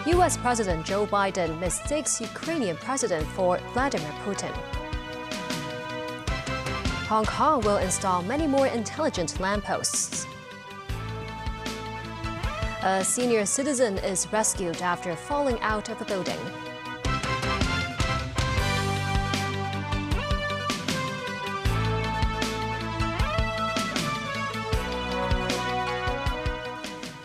U.S. President Joe Biden mistakes Ukrainian president for Vladimir Putin. Hong Kong will install many more intelligent lampposts. A senior citizen is rescued after falling out of a building.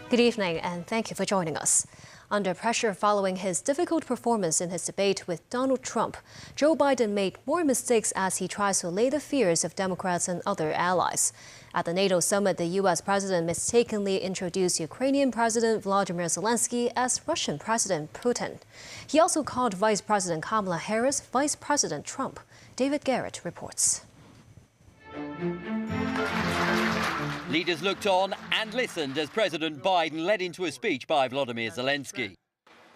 Good evening, and thank you for joining us. Under pressure following his difficult performance in his debate with Donald Trump, Joe Biden made more mistakes as he tries to allay the fears of Democrats and other allies. At the NATO summit, the U.S. president mistakenly introduced Ukrainian President Volodymyr Zelensky as Russian President Putin. He also called Vice President Kamala Harris Vice President Trump. David Garrett reports. Leaders looked on and listened as President Biden led into a speech by Volodymyr Zelensky.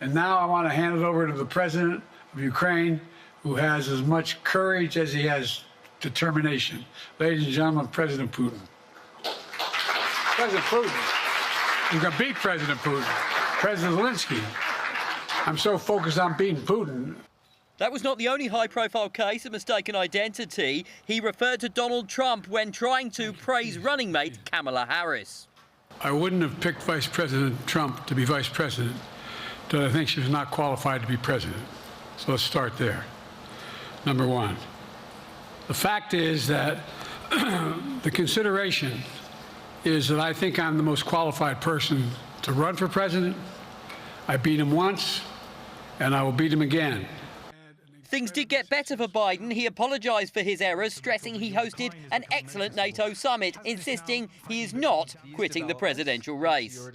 And now I want to hand it over to the president of Ukraine, who has as much courage as he has determination. Ladies and gentlemen, President Putin. President Putin. You're going to beat President Putin. President Zelensky. I'm so focused on beating Putin. That was not the only high-profile case of mistaken identity. He referred to Donald Trump when trying to praise running mate Kamala Harris. I wouldn't have picked Vice President Trump to be vice president, but I think she was not qualified to be president. So let's start there. Number one. The fact is that the consideration is that I think I'm the most qualified person to run for president. I beat him once, and I will beat him again. Things did get better for Biden. He apologised for his errors, stressing he hosted an excellent NATO summit, insisting he is not quitting the presidential race.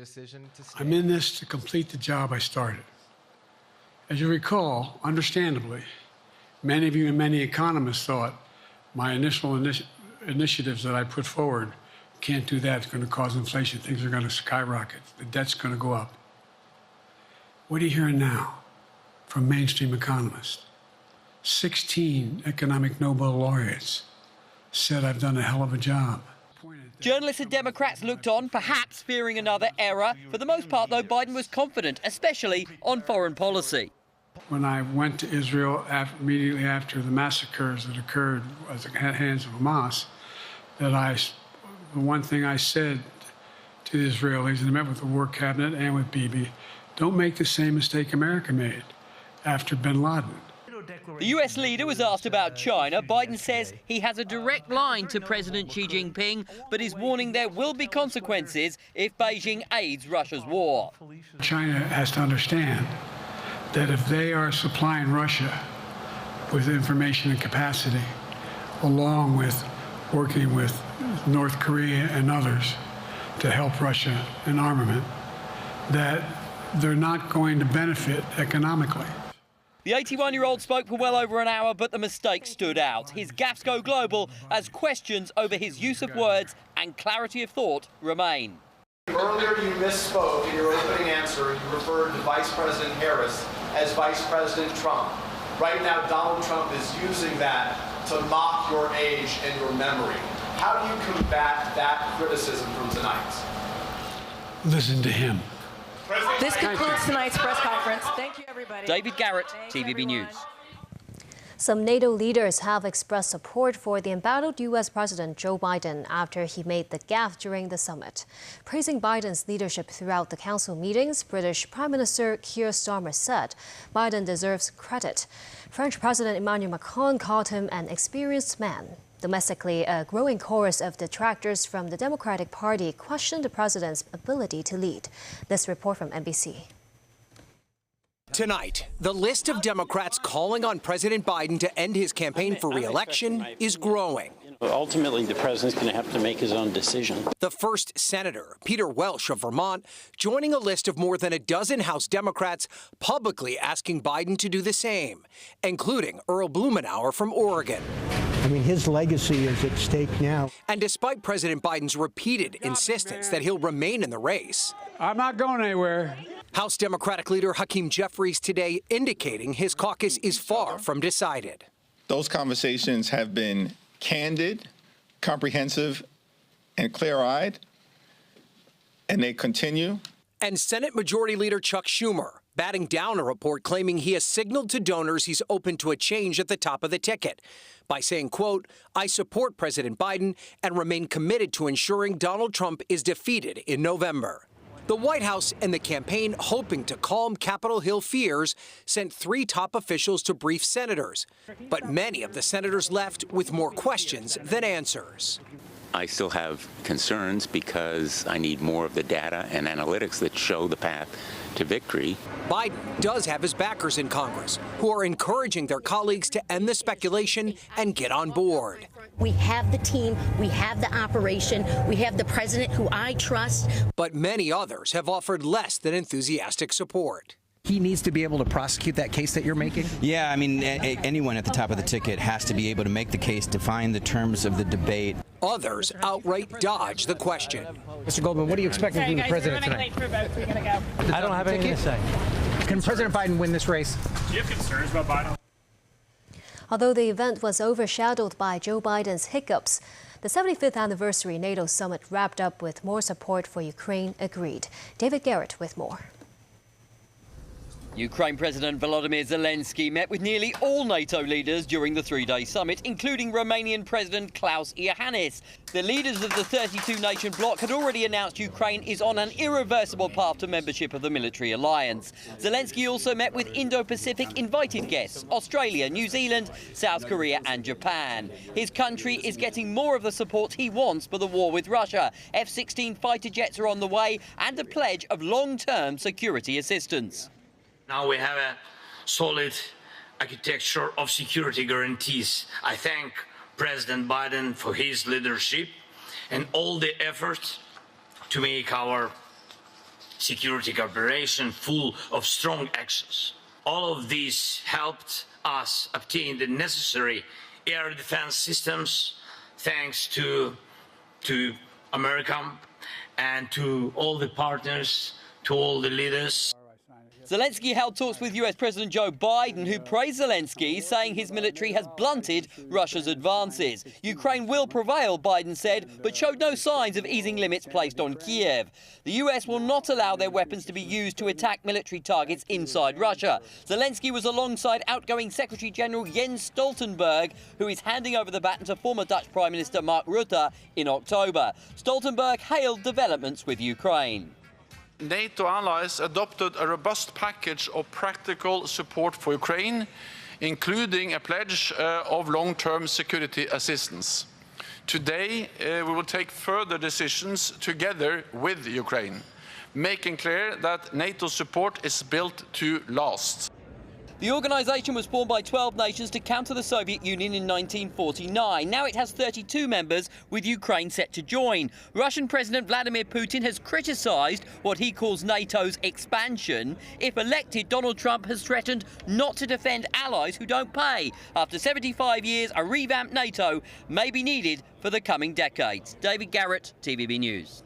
I'm in this to complete the job I started. As you recall, understandably, many of you and many economists thought my initial initiatives that I put forward, can't do that, it's going to cause inflation, things are going to skyrocket, the debt's going to go up. What are you hearing now from mainstream economists? 16 economic Nobel laureates said I've done a hell of a job. Journalists and Democrats looked on, perhaps fearing another error. For the most part, though, Biden was confident, especially on foreign policy. When I went to Israel immediately after the massacres that occurred at the hands of Hamas, the one thing I said to the Israelis, and I met with the War Cabinet and with Bibi, don't make the same mistake America made after bin Laden. The US leader was asked about China. Biden says he has a direct line to President Xi Jinping, but is warning there will be consequences if Beijing aids Russia's war. China has to understand that if they are supplying Russia with information and capacity, along with working with North Korea and others to help Russia in armament, that they're not going to benefit economically. The 81-year-old spoke for well over an hour, but the mistake stood out. His gaffes go global as questions over his use of words and clarity of thought remain. Earlier you misspoke in your opening answer. You referred to Vice President Harris as Vice President Trump. Right now, Donald Trump is using that to mock your age and your memory. How do you combat that criticism from tonight? Listen to him. This concludes tonight's press conference. Thank you, everybody. David Garrett, TVB News. Some NATO leaders have expressed support for the embattled U.S. President Joe Biden after he made the gaffe during the summit. Praising Biden's leadership throughout the council meetings, British Prime Minister Keir Starmer said Biden deserves credit. French President Emmanuel Macron called him an experienced man. Domestically, a growing chorus of detractors from the Democratic Party questioned the president's ability to lead. This report from NBC. Tonight, the list of Democrats calling on President Biden to end his campaign for re-election is growing. Ultimately, the president's going to have to make his own decision. The first senator, Peter Welch of Vermont, joining a list of more than a dozen House Democrats publicly asking Biden to do the same, including Earl Blumenauer from Oregon. I mean, his legacy is at stake now. And despite President Biden's repeated insistence that he'll remain in the race, I'm not going anywhere. House Democratic leader Hakeem Jeffries today indicating his caucus is far from decided. Those conversations have been candid, comprehensive, and clear-eyed, and they continue. And Senate Majority Leader Chuck Schumer batting down a report claiming he has signaled to donors he's open to a change at the top of the ticket by saying, quote, "I support President Biden and remain committed to ensuring Donald Trump is defeated in November." The White House and the campaign, hoping to calm Capitol Hill fears, sent 3 top officials to brief senators. But many of the senators left with more questions than answers. I still have concerns because I need more of the data and analytics that show the path to victory. Biden does have his backers in Congress who are encouraging their colleagues to end the speculation and get on board. We have the team, we have the operation, we have the president who I trust. But many others have offered less than enthusiastic support. He needs to be able to prosecute that case that you're making? Yeah, I mean, anyone at the top of the ticket has to be able to make the case, define the terms of the debate. Others outright dodge the question. Mr. Goldman, what are you expecting from the president tonight? I don't have anything to say. Can President Biden win this race? Do you have concerns about Biden? Although the event was overshadowed by Joe Biden's hiccups, the 75th anniversary NATO summit wrapped up with more support for Ukraine agreed. David Garrett with more. Ukraine President Volodymyr Zelensky met with nearly all NATO leaders during the 3-day summit, including Romanian President Klaus Iohannis. The leaders of the 32-nation bloc had already announced Ukraine is on an irreversible path to membership of the military alliance. Zelensky also met with Indo-Pacific invited guests, Australia, New Zealand, South Korea and Japan. His country is getting more of the support he wants for the war with Russia. F-16 fighter jets are on the way and a pledge of long-term security assistance. Now we have a solid architecture of security guarantees. I thank President Biden for his leadership and all the efforts to make our security cooperation full of strong actions. All of these helped us obtain the necessary air defense systems thanks to America and to all the partners, to all the leaders. Zelensky held talks with US President Joe Biden, who praised Zelensky, saying his military has blunted Russia's advances. Ukraine will prevail, Biden said, but showed no signs of easing limits placed on Kiev. The US will not allow their weapons to be used to attack military targets inside Russia. Zelensky was alongside outgoing Secretary General Jens Stoltenberg, who is handing over the baton to former Dutch Prime Minister Mark Rutte in October. Stoltenberg hailed developments with Ukraine. NATO allies adopted a robust package of practical support for Ukraine, including a pledge of long-term security assistance. Today, we will take further decisions together with Ukraine, making clear that NATO support is built to last. The organisation was formed by 12 nations to counter the Soviet Union in 1949. Now it has 32 members, with Ukraine set to join. Russian President Vladimir Putin has criticised what he calls NATO's expansion. If elected, Donald Trump has threatened not to defend allies who don't pay. After 75 years, a revamped NATO may be needed for the coming decades. David Garrett, TVB News.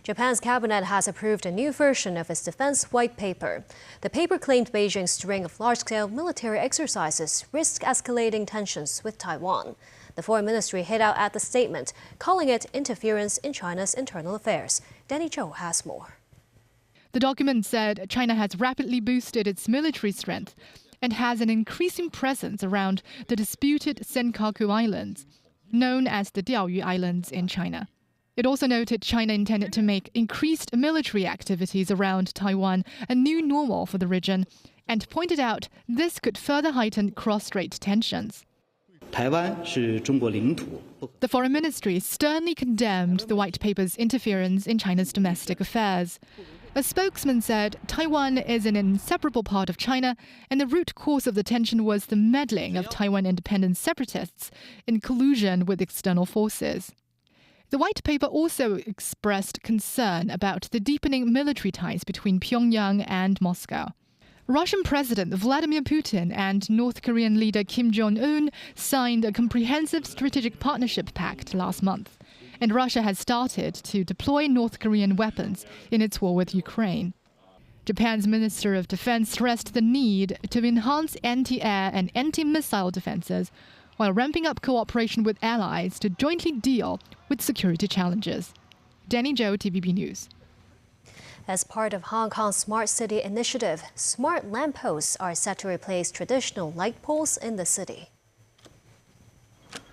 Japan's cabinet has approved a new version of its defense white paper. The paper claimed Beijing's string of large-scale military exercises risk escalating tensions with Taiwan. The foreign ministry hit out at the statement, calling it interference in China's internal affairs. Danny Zhou has more. The document said China has rapidly boosted its military strength and has an increasing presence around the disputed Senkaku Islands, known as the Diaoyu Islands in China. It also noted China intended to make increased military activities around Taiwan a new normal for the region and pointed out this could further heighten cross-strait tensions. The foreign ministry sternly condemned the white paper's interference in China's domestic affairs. A spokesman said Taiwan is an inseparable part of China, and the root cause of the tension was the meddling of Taiwan independent separatists in collusion with external forces. The white paper also expressed concern about the deepening military ties between Pyongyang and Moscow. Russian President Vladimir Putin and North Korean leader Kim Jong-un signed a comprehensive strategic partnership pact last month, and Russia has started to deploy North Korean weapons in its war with Ukraine. Japan's Minister of Defense stressed the need to enhance anti-air and anti-missile defenses, while ramping up cooperation with allies to jointly deal with security challenges. Danny Zhou, TVB News. As part of Hong Kong's Smart City initiative, smart lampposts are set to replace traditional light poles in the city.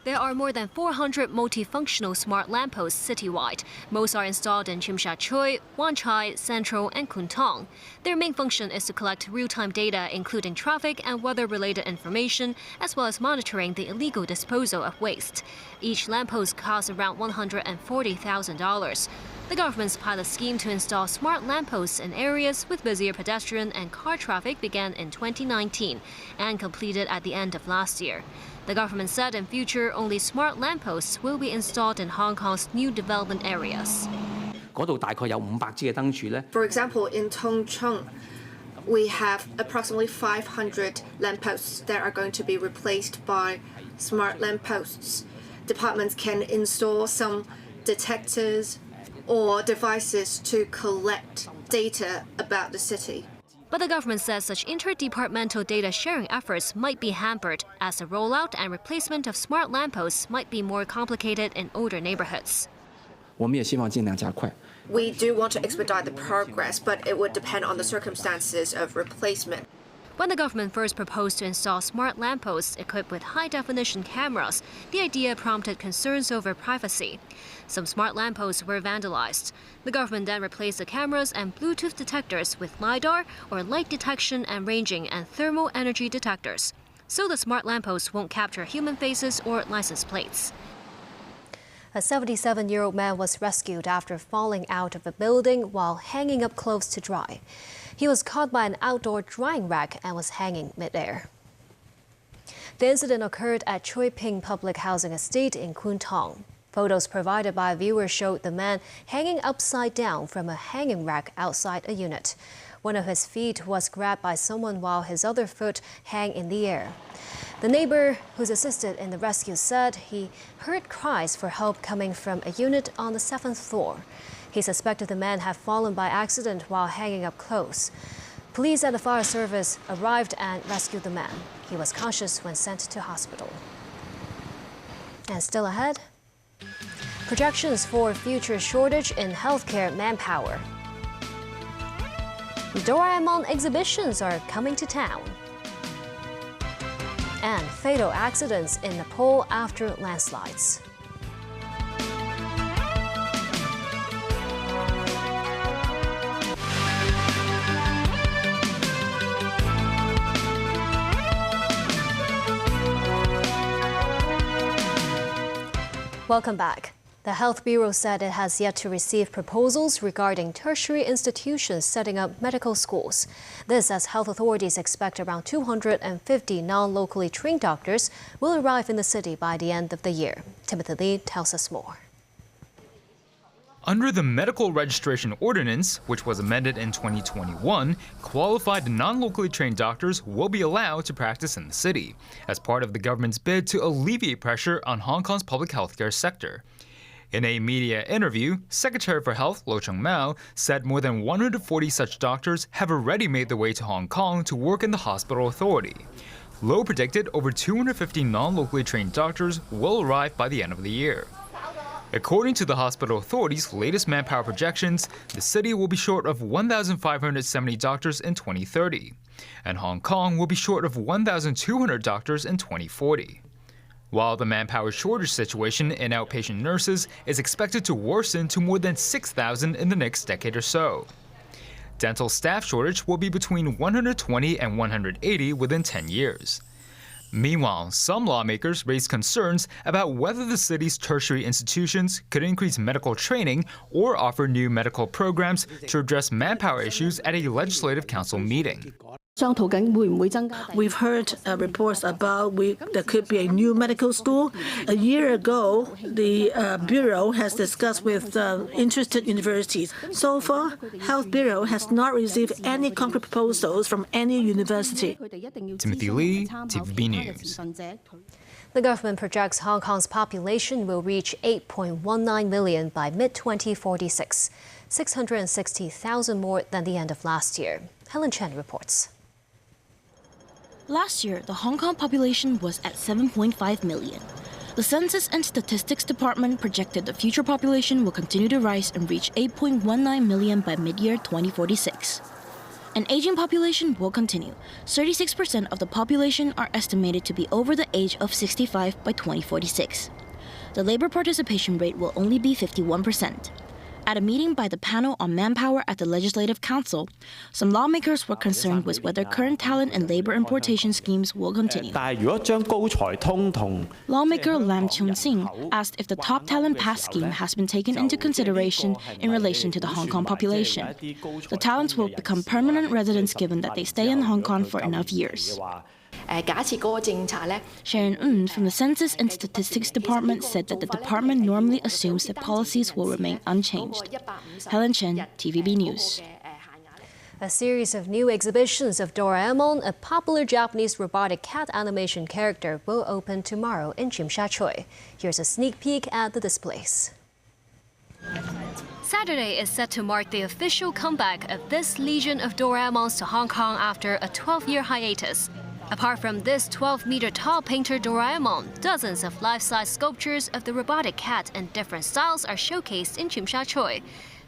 There are more than 400 multifunctional smart lampposts citywide. Most are installed in Tsim Sha Tsui, Wan Chai, Central, and Kwun Tong. Their main function is to collect real-time data, including traffic and weather-related information, as well as monitoring the illegal disposal of waste. Each lamppost costs around $140,000. The government's pilot scheme to install smart lampposts in areas with busier pedestrian and car traffic began in 2019 and completed at the end of last year. The government said in future, only smart lampposts will be installed in Hong Kong's new development areas. For example, in Tung Chung, we have approximately 500 lampposts that are going to be replaced by smart lampposts. Departments can install some detectors or devices to collect data about the city. But the government says such interdepartmental data sharing efforts might be hampered, as the rollout and replacement of smart lampposts might be more complicated in older neighborhoods. We do want to expedite the progress, but it would depend on the circumstances of replacement. When the government first proposed to install smart lampposts equipped with high-definition cameras, the idea prompted concerns over privacy. Some smart lampposts were vandalized. The government then replaced the cameras and Bluetooth detectors with LiDAR, or light detection and ranging, and thermal energy detectors. So the smart lampposts won't capture human faces or license plates. A 77-year-old man was rescued after falling out of a building while hanging up clothes to dry. He was caught by an outdoor drying rack and was hanging midair. The incident occurred at Choi Ping Public Housing Estate in Kwun Tong. Photos provided by viewers showed the man hanging upside down from a hanging rack outside a unit. One of his feet was grabbed by someone while his other foot hung in the air. The neighbor who's assisted in the rescue said he heard cries for help coming from a unit on the 7th floor. He suspected the man had fallen by accident while hanging up clothes. Police and the fire service arrived and rescued the man. He was conscious when sent to hospital. And still ahead, projections for future shortage in healthcare manpower. Doraemon exhibitions are coming to town. And fatal accidents in Nepal after landslides. Welcome back. The Health Bureau said it has yet to receive proposals regarding tertiary institutions setting up medical schools. This as health authorities expect around 250 non-locally trained doctors will arrive in the city by the end of the year. Timothy Lee tells us more. Under the Medical Registration Ordinance, which was amended in 2021, qualified non-locally trained doctors will be allowed to practice in the city, as part of the government's bid to alleviate pressure on Hong Kong's public healthcare sector. In a media interview, Secretary for Health Lo Chung-mao said more than 140 such doctors have already made their way to Hong Kong to work in the hospital authority. Lo predicted over 250 non-locally trained doctors will arrive by the end of the year. According to the hospital authority's latest manpower projections, the city will be short of 1,570 doctors in 2030, and Hong Kong will be short of 1,200 doctors in 2040. While the manpower shortage situation in outpatient nurses is expected to worsen to more than 6,000 in the next decade or so. Dental staff shortage will be between 120 and 180 within 10 years. Meanwhile, some lawmakers raised concerns about whether the city's tertiary institutions could increase medical training or offer new medical programs to address manpower issues at a legislative council meeting. We've heard reports about there could be a new medical school. A year ago, the Bureau has discussed with interested universities. So far, Health Bureau has not received any concrete proposals from any university. Timothy Lee, TVB News. The government projects Hong Kong's population will reach 8.19 million by mid-2046, 660,000 more than the end of last year. Helen Chen reports. Last year, the Hong Kong population was at 7.5 million. The Census and Statistics Department projected the future population will continue to rise and reach 8.19 million by mid-year 2046. An aging population will continue. 36% of the population are estimated to be over the age of 65 by 2046. The labor participation rate will only be 51%. At a meeting by the panel on manpower at the Legislative Council, some lawmakers were concerned with whether current talent and labor importation schemes will continue. Lawmaker Lam Chung-sing asked if the top talent pass scheme has been taken into consideration in relation to the Hong Kong population. The talents will become permanent residents given that they stay in Hong Kong for enough years. Sharon Ng from the Census and Statistics Department said that the department normally assumes that policies will remain unchanged. Helen Chen, TVB News. A series of new exhibitions of Doraemon, a popular Japanese robotic cat animation character, will open tomorrow in Tsim Sha Tsui. Here's a sneak peek at the displays. Saturday is set to mark the official comeback of this legion of Doraemons to Hong Kong after a 12-year hiatus. Apart from this 12-meter-tall painter Doraemon, dozens of life-size sculptures of the robotic cat in different styles are showcased in Tsim Sha Tsui.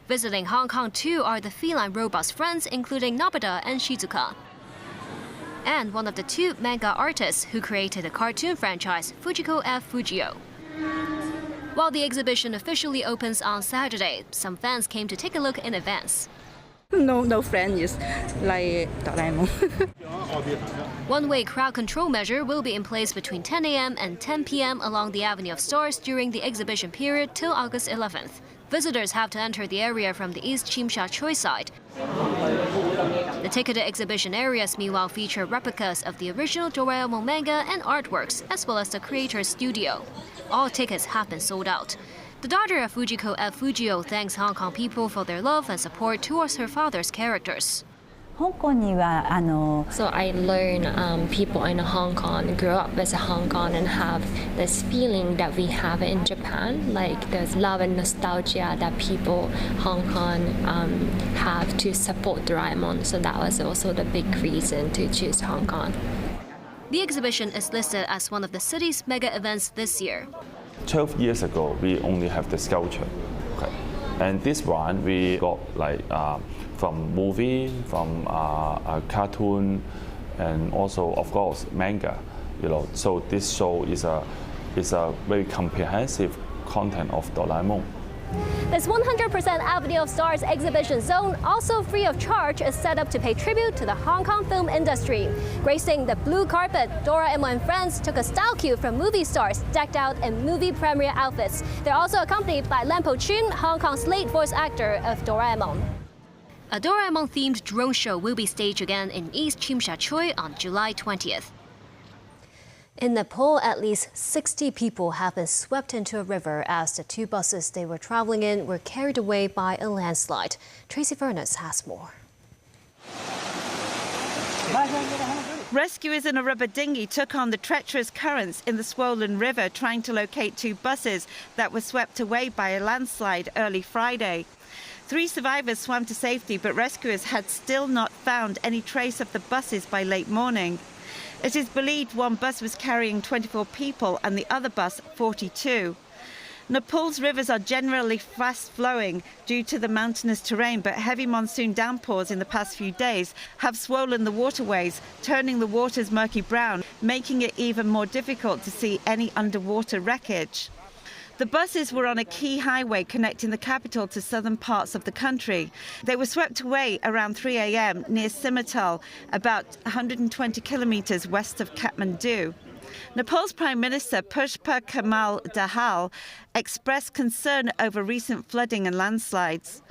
Visiting Hong Kong too are the feline robot's friends, including Nobita and Shizuka. And one of the two manga artists who created the cartoon franchise, Fujiko F. Fujio. While the exhibition officially opens on Saturday, some fans came to take a look in advance. No friend is like Doraemon. One-way crowd control measure will be in place between 10 a.m. and 10 p.m. along the Avenue of Stars during the exhibition period till August 11th. Visitors have to enter the area from the East Tsim Sha Tsui side. The ticketed exhibition areas meanwhile feature replicas of the original Doraemon manga and artworks, as well as the creator's studio. All tickets have been sold out. The daughter of Fujiko F. Fujio thanks Hong Kong people for their love and support towards her father's characters. So I learned people in Hong Kong grew up with Hong Kong and have this feeling that we have in Japan, like there's love and nostalgia that people Hong Kong have to support Doraemon. So that was also the big reason to choose Hong Kong. The exhibition is listed as one of the city's mega events this year. 12 years ago, we only have the sculpture. Okay. And this one, we got like from movie, from a cartoon, and also, of course, manga. So this show is a very comprehensive content of Doraemon. This 100% Avenue of Stars exhibition zone, also free of charge, is set up to pay tribute to the Hong Kong film industry. Gracing the blue carpet, Doraemon and friends took a style cue from movie stars decked out in movie premiere outfits. They're also accompanied by lamposts, Hong Kong's late voice actor of Doraemon. A Doraemon-themed drone show will be staged again in East Tsim Sha Tsui on July 20th. In Nepal, at least 60 people have been swept into a river as the two buses they were traveling in were carried away by a landslide. Tracy Furness has more. Rescuers in a rubber dinghy took on the treacherous currents in the swollen river trying to locate two buses that were swept away by a landslide early Friday. 3 survivors swam to safety, but rescuers had still not found any trace of the buses by late morning. It is believed one bus was carrying 24 people and the other bus 42. Nepal's rivers are generally fast-flowing due to the mountainous terrain, but heavy monsoon downpours in the past few days have swollen the waterways, turning the waters murky brown, making it even more difficult to see any underwater wreckage. The buses were on a key highway connecting the capital to southern parts of the country. They were swept away around 3 a.m. near Simmetal, about 120 kilometers west of Kathmandu. Nepal's Prime Minister Pushpa Kamal Dahal expressed concern over recent flooding and landslides.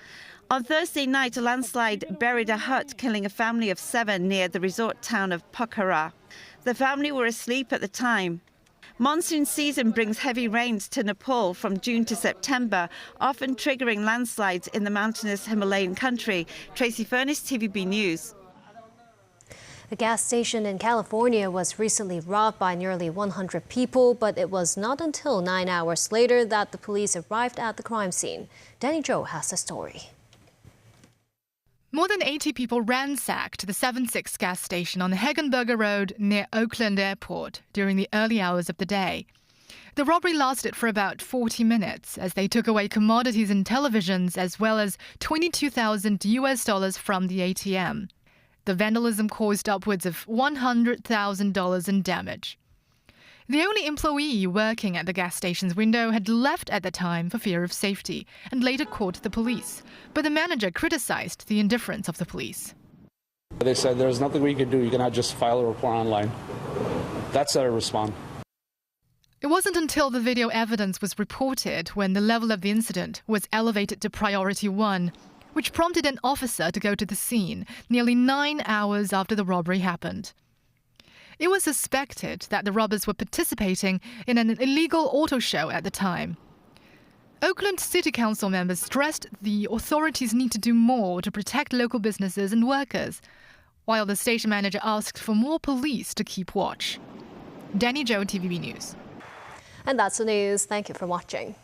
On Thursday night, a landslide buried a hut, killing a family of 7 near the resort town of Pokhara. The family were asleep at the time. Monsoon season brings heavy rains to Nepal from June to September, often triggering landslides in the mountainous Himalayan country. Tracy Furness, TVB News. A gas station in California was recently robbed by nearly 100 people, but it was not until 9 hours later that the police arrived at the crime scene. Danny Zhou has the story. More than 80 people ransacked the 76 gas station on Hagenberger Road near Oakland Airport during the early hours of the day. The robbery lasted for about 40 minutes as they took away commodities and televisions as well as $22,000 from the ATM. The vandalism caused upwards of $100,000 in damage. The only employee working at the gas station's window had left at the time for fear of safety and later called the police, but the manager criticized the indifference of the police. They said there's nothing we could do. You cannot just file a report online. That's our response. It wasn't until the video evidence was reported when the level of the incident was elevated to priority 1, which prompted an officer to go to the scene nearly 9 hours after the robbery happened. It was suspected that the robbers were participating in an illegal auto show at the time. Oakland City Council members stressed the authorities need to do more to protect local businesses and workers, while the station manager asked for more police to keep watch. Danny Zhou, TVB News. And that's the news. Thank you for watching.